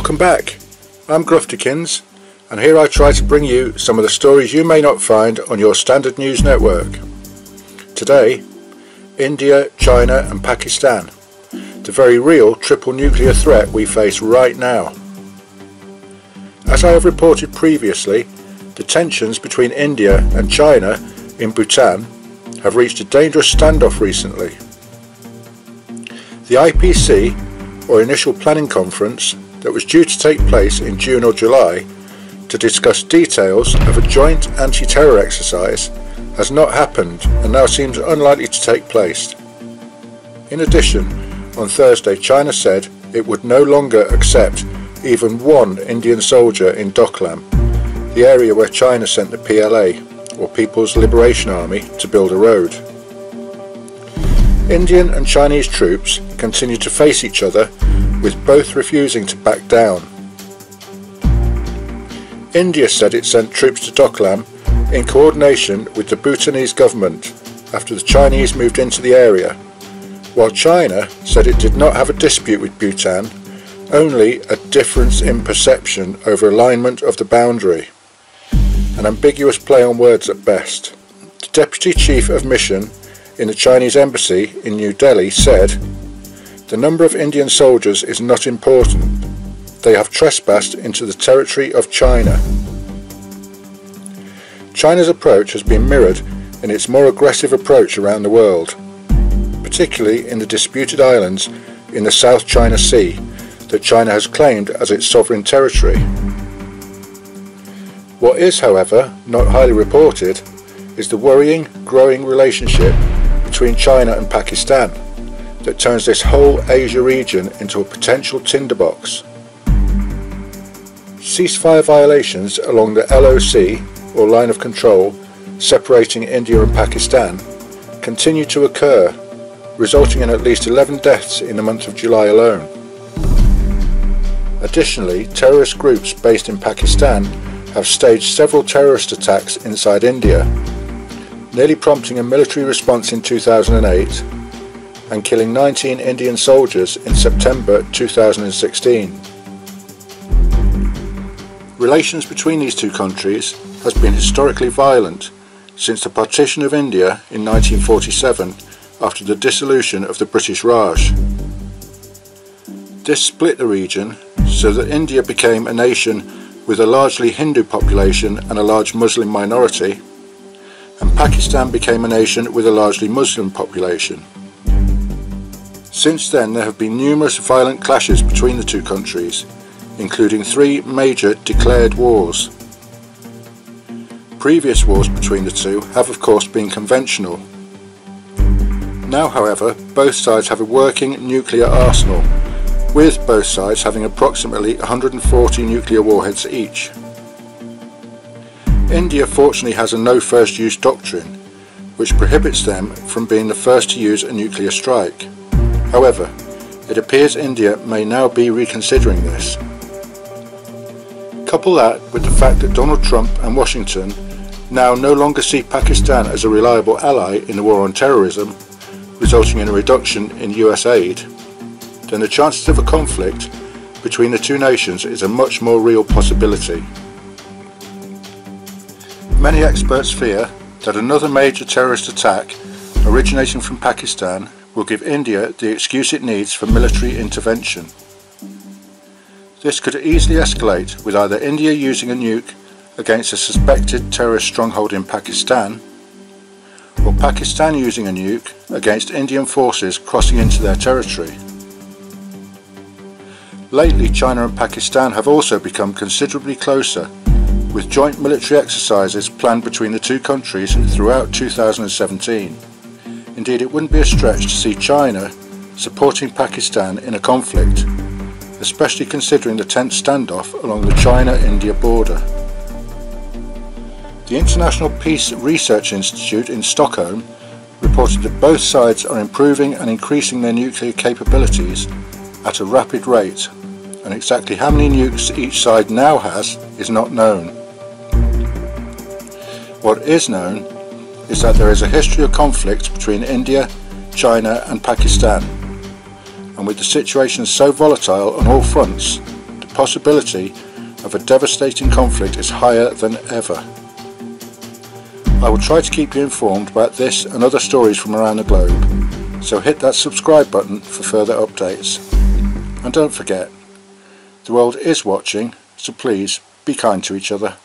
Welcome back. I'm Gruftikins, and here I try to bring you some of the stories you may not find on your standard news network. Today, India, China and Pakistan, the very real triple nuclear threat we face right now. As I have reported previously, the tensions between India and China in Bhutan have reached a dangerous standoff recently. The IPC, or Initial Planning Conference, that was due to take place in June or July to discuss details of a joint anti-terror exercise, has not happened and now seems unlikely to take place. In addition, on Thursday China said it would no longer accept even one Indian soldier in Doklam, the area where China sent the PLA, or People's Liberation Army, to build a road. Indian and Chinese troops continue to face each other, with both refusing to back down. India said it sent troops to Doklam in coordination with the Bhutanese government after the Chinese moved into the area, while China said it did not have a dispute with Bhutan, only a difference in perception over alignment of the boundary. An ambiguous play on words at best. The Deputy Chief of Mission in the Chinese Embassy in New Delhi said, "The number of Indian soldiers is not important. They have trespassed into the territory of China." China's approach has been mirrored in its more aggressive approach around the world, particularly in the disputed islands in the South China Sea that China has claimed as its sovereign territory. What is, however, not highly reported is the worrying, growing relationship between China and Pakistan that turns this whole Asia region into a potential tinderbox. Ceasefire violations along the LOC, or line of control, separating India and Pakistan, continue to occur, resulting in at least 11 deaths in the month of July alone. Additionally, terrorist groups based in Pakistan have staged several terrorist attacks inside India, nearly prompting a military response in 2008 and killing 19 Indian soldiers in September 2016. Relations between these two countries has been historically violent since the partition of India in 1947 after the dissolution of the British Raj. This split the region so that India became a nation with a largely Hindu population and a large Muslim minority, and Pakistan became a nation with a largely Muslim population. Since then there have been numerous violent clashes between the two countries, including 3 major declared wars. Previous wars between the two have of course been conventional. Now, however, both sides have a working nuclear arsenal, with both sides having approximately 140 nuclear warheads each. India fortunately has a no first use doctrine, which prohibits them from being the first to use a nuclear strike. However, it appears India may now be reconsidering this. Couple that with the fact that Donald Trump and Washington now no longer see Pakistan as a reliable ally in the war on terrorism, resulting in a reduction in US aid, then the chances of a conflict between the two nations is a much more real possibility. Many experts fear that another major terrorist attack originating from Pakistan will give India the excuse it needs for military intervention. This could easily escalate with either India using a nuke against a suspected terrorist stronghold in Pakistan, or Pakistan using a nuke against Indian forces crossing into their territory. Lately, China and Pakistan have also become considerably closer, with joint military exercises planned between the two countries throughout 2017. Indeed, it wouldn't be a stretch to see China supporting Pakistan in a conflict, especially considering the tense standoff along the China-India border. The International Peace Research Institute in Stockholm reported that both sides are improving and increasing their nuclear capabilities at a rapid rate, and exactly how many nukes each side now has is not known. What is known is that there is a history of conflict between India, China and Pakistan, and with the situation so volatile on all fronts, the possibility of a devastating conflict is higher than ever. I will try to keep you informed about this and other stories from around the globe, so hit that subscribe button for further updates. And don't forget, the world is watching, so please be kind to each other.